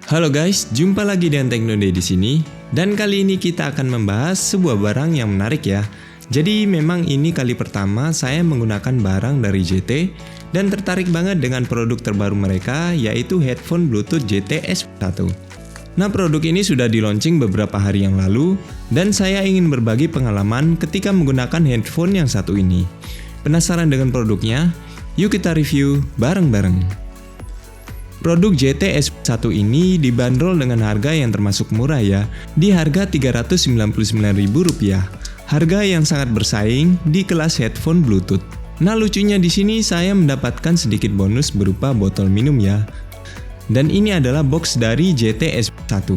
Halo guys, jumpa lagi dengan Teknoday di sini. Dan kali ini kita akan membahas sebuah barang yang menarik ya. Jadi memang ini kali pertama saya menggunakan barang dari JT dan tertarik banget dengan produk terbaru mereka, yaitu headphone Bluetooth JT S1. Nah, produk ini sudah di-launching beberapa hari yang lalu dan saya ingin berbagi pengalaman ketika menggunakan headphone yang satu ini. Penasaran dengan produknya? Yuk kita review bareng-bareng. Produk JT S1 ini dibanderol dengan harga yang termasuk murah ya, di harga Rp399.000. Harga yang sangat bersaing di kelas headphone Bluetooth. Nah, lucunya di sini saya mendapatkan sedikit bonus berupa botol minum ya. Dan ini adalah box dari JT S1.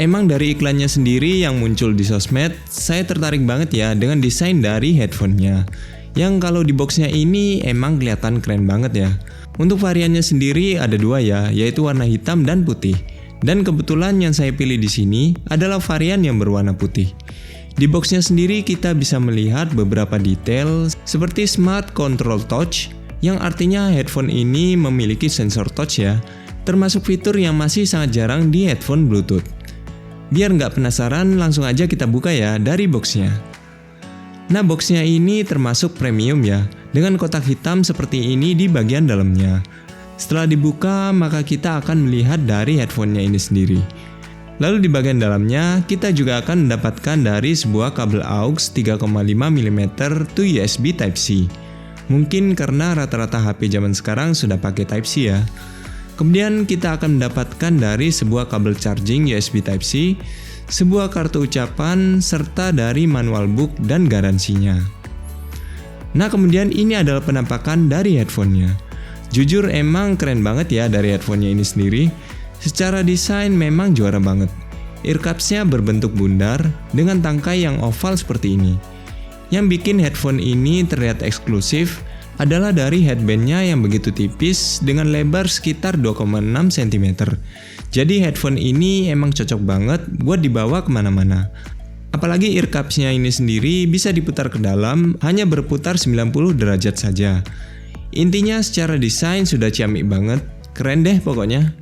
Emang dari iklannya sendiri yang muncul di sosmed, saya tertarik banget ya dengan desain dari headphone-nya. Yang kalau di boxnya ini emang kelihatan keren banget ya. Untuk variannya sendiri ada dua ya, yaitu warna hitam dan putih. Dan kebetulan yang saya pilih di sini adalah varian yang berwarna putih. Di boxnya sendiri kita bisa melihat beberapa detail seperti Smart Control Touch, yang artinya headphone ini memiliki sensor touch ya, termasuk fitur yang masih sangat jarang di headphone Bluetooth. Biar nggak penasaran, langsung aja kita buka ya dari boxnya. Nah, boxnya ini termasuk premium ya, dengan kotak hitam seperti ini di bagian dalamnya. Setelah dibuka, maka kita akan melihat dari headphone-nya ini sendiri. Lalu di bagian dalamnya, kita juga akan mendapatkan dari sebuah kabel AUX 3,5 mm to USB Type-C. Mungkin karena rata-rata HP zaman sekarang sudah pakai Type-C ya. Kemudian kita akan mendapatkan dari sebuah kabel charging USB Type-C, sebuah kartu ucapan, serta dari manual book dan garansinya. Nah, kemudian ini adalah penampakan dari headphone-nya. Jujur emang keren banget ya dari headphone-nya ini sendiri. Secara desain memang juara banget. Earcups-nya berbentuk bundar dengan tangkai yang oval seperti ini. Yang bikin headphone ini terlihat eksklusif adalah dari headband-nya yang begitu tipis dengan lebar sekitar 2,6 cm. Jadi headphone ini emang cocok banget buat dibawa kemana-mana. Apalagi earcups-nya ini sendiri bisa diputar ke dalam hanya berputar 90 derajat saja. Intinya secara desain sudah ciamik banget, keren deh pokoknya.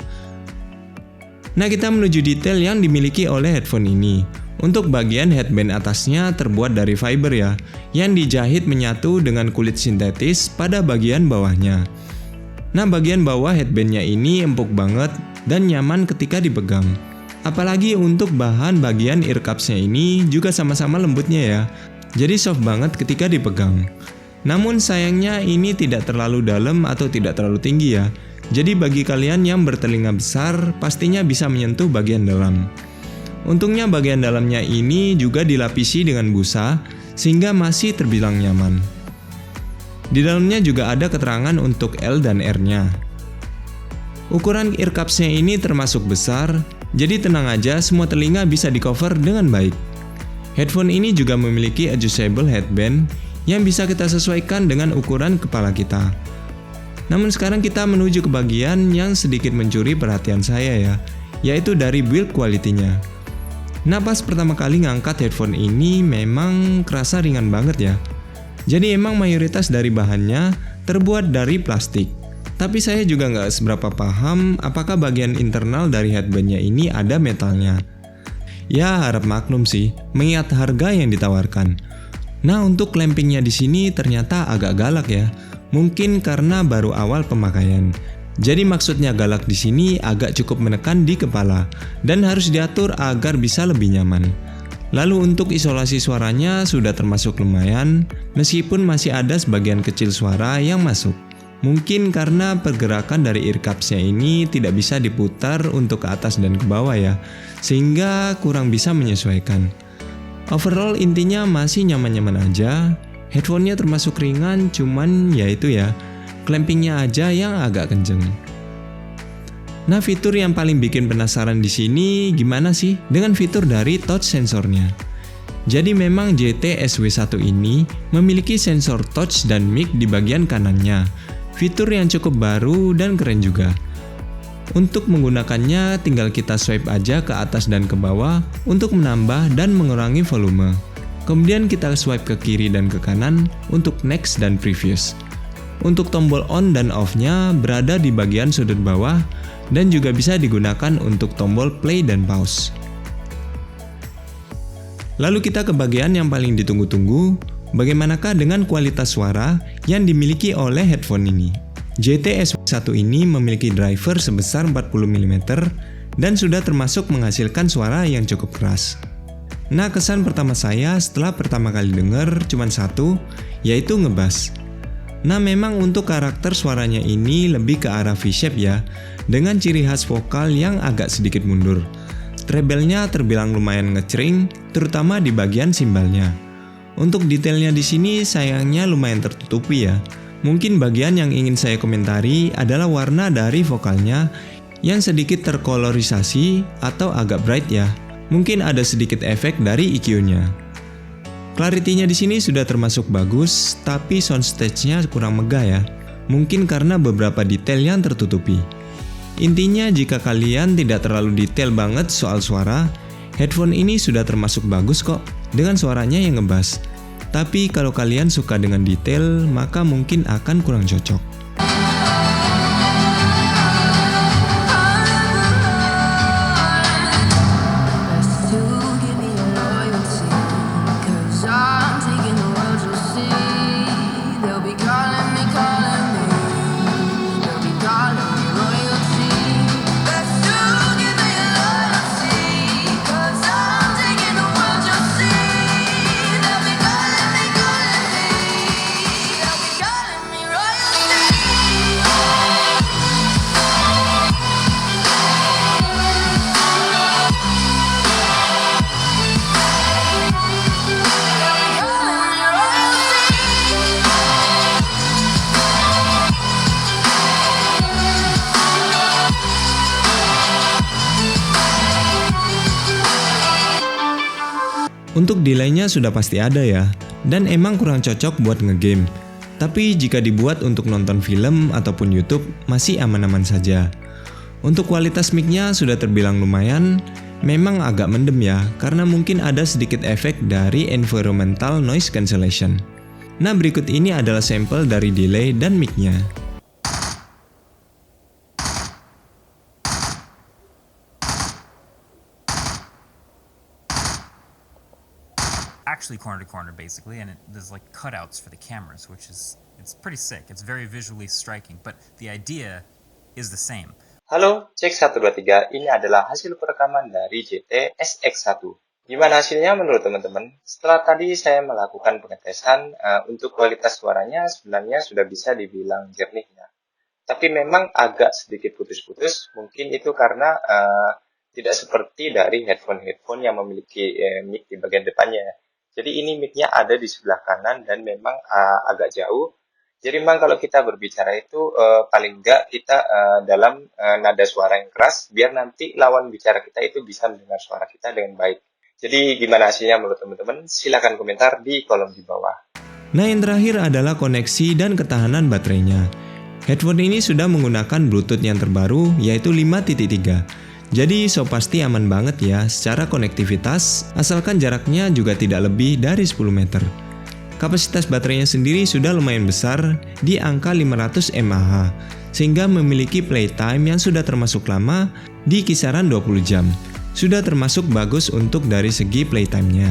Nah, kita menuju detail yang dimiliki oleh headphone ini. Untuk bagian headband atasnya terbuat dari fiber ya, yang dijahit menyatu dengan kulit sintetis pada bagian bawahnya. Nah, bagian bawah headbandnya ini empuk banget dan nyaman ketika dipegang. Apalagi untuk bahan bagian earcups-nya ini juga sama-sama lembutnya ya, jadi soft banget ketika dipegang. Namun sayangnya ini tidak terlalu dalam atau tidak terlalu tinggi ya, jadi bagi kalian yang bertelinga besar pastinya bisa menyentuh bagian dalam. Untungnya bagian dalamnya ini juga dilapisi dengan busa sehingga masih terbilang nyaman. Di dalamnya juga ada keterangan untuk L dan R-nya. Ukuran earcups-nya ini termasuk besar, jadi tenang aja semua telinga bisa di-cover dengan baik. Headphone ini juga memiliki adjustable headband yang bisa kita sesuaikan dengan ukuran kepala kita. Namun sekarang kita menuju ke bagian yang sedikit mencuri perhatian saya ya, yaitu dari build quality-nya. Nah, pas pertama kali ngangkat headphone ini memang kerasa ringan banget ya. Jadi emang mayoritas dari bahannya terbuat dari plastik. Tapi saya juga nggak seberapa paham apakah bagian internal dari headbandnya ini ada metalnya. Ya, harap maklum sih, mengingat harga yang ditawarkan. Nah, untuk clampingnya di sini ternyata agak galak ya. Mungkin karena baru awal pemakaian. Jadi maksudnya galak di sini agak cukup menekan di kepala dan harus diatur agar bisa lebih nyaman. Lalu untuk isolasi suaranya sudah termasuk lumayan, meskipun masih ada sebagian kecil suara yang masuk. Mungkin karena pergerakan dari earcups-nya ini tidak bisa diputar untuk ke atas dan ke bawah ya, sehingga kurang bisa menyesuaikan. Overall intinya masih nyaman-nyaman aja. Headphone-nya termasuk ringan, cuman ya itu ya, clampingnya aja yang agak kenceng. Nah, fitur yang paling bikin penasaran di sini gimana sih dengan fitur dari touch sensornya? Jadi memang JT SW1 ini memiliki sensor touch dan mic di bagian kanannya. Fitur yang cukup baru dan keren juga. Untuk menggunakannya tinggal kita swipe aja ke atas dan ke bawah untuk menambah dan mengurangi volume. Kemudian kita swipe ke kiri dan ke kanan untuk next dan previous. Untuk tombol on dan off-nya berada di bagian sudut bawah dan juga bisa digunakan untuk tombol play dan pause. Lalu kita ke bagian yang paling ditunggu-tunggu, bagaimanakah dengan kualitas suara yang dimiliki oleh headphone ini? JT S1 ini memiliki driver sebesar 40 mm dan sudah termasuk menghasilkan suara yang cukup keras. Nah, kesan pertama saya setelah pertama kali denger cuma satu, yaitu ngebass. Nah, memang untuk karakter suaranya ini lebih ke arah V-shape ya, dengan ciri khas vokal yang agak sedikit mundur. Treble-nya terbilang lumayan ngecering, terutama di bagian simbalnya. Untuk detailnya di sini sayangnya lumayan tertutupi ya. Mungkin bagian yang ingin saya komentari adalah warna dari vokalnya yang sedikit terkolorisasi atau agak bright ya. Mungkin ada sedikit efek dari EQ-nya. Clarity-nya di sini sudah termasuk bagus, tapi soundstage-nya kurang megah ya. Mungkin karena beberapa detail yang tertutupi. Intinya jika kalian tidak terlalu detail banget soal suara, headphone ini sudah termasuk bagus kok dengan suaranya yang ngebass. Tapi kalau kalian suka dengan detail, maka mungkin akan kurang cocok. Untuk delay-nya sudah pasti ada ya, dan emang kurang cocok buat ngegame. Tapi jika dibuat untuk nonton film ataupun YouTube, masih aman-aman saja. Untuk kualitas mic-nya sudah terbilang lumayan, memang agak mendem ya, karena mungkin ada sedikit efek dari environmental noise cancellation. Nah, berikut ini adalah sampel dari delay dan mic-nya. Actually corner to corner basically, and there's like cutouts for the cameras, which is it's pretty sick. It's very visually striking, but the idea is the same. Halo, cek 1, 2, 3. Ini adalah hasil perekaman dari JT SX1. Gimana hasilnya menurut teman-teman? Setelah tadi saya melakukan pengetesan, untuk kualitas suaranya sebenarnya sudah bisa dibilang jernih ya. Tapi memang agak sedikit putus-putus, mungkin itu karena tidak seperti dari headphone-headphone yang memiliki mic di bagian depannya. Jadi ini mic-nya ada di sebelah kanan dan memang agak jauh. Jadi memang kalau kita berbicara itu paling enggak kita dalam nada suara yang keras, biar nanti lawan bicara kita itu bisa mendengar suara kita dengan baik. Jadi gimana hasilnya menurut teman-teman? Silahkan komentar di kolom di bawah. Nah, yang terakhir adalah koneksi dan ketahanan baterainya. Headphone ini sudah menggunakan Bluetooth yang terbaru yaitu 5.3. Jadi so pasti aman banget ya secara konektivitas, asalkan jaraknya juga tidak lebih dari 10 meter. Kapasitas baterainya sendiri sudah lumayan besar di angka 500 mAh, sehingga memiliki playtime yang sudah termasuk lama di kisaran 20 jam. Sudah termasuk bagus untuk dari segi playtime-nya.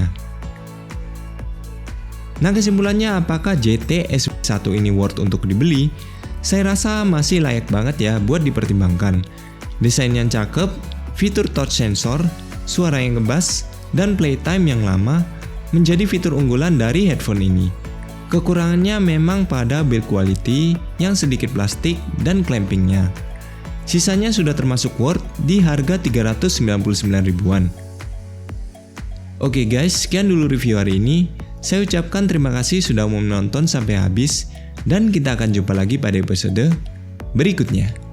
Nah, kesimpulannya apakah JT S1 ini worth untuk dibeli? Saya rasa masih layak banget ya buat dipertimbangkan. Desain yang cakep, fitur touch sensor, suara yang ngebass, dan playtime yang lama menjadi fitur unggulan dari headphone ini. Kekurangannya memang pada build quality yang sedikit plastik dan clampingnya. Sisanya sudah termasuk worth di harga 399 ribuan. Oke guys, sekian dulu review hari ini. Saya ucapkan terima kasih sudah mau menonton sampai habis, dan kita akan jumpa lagi pada episode berikutnya.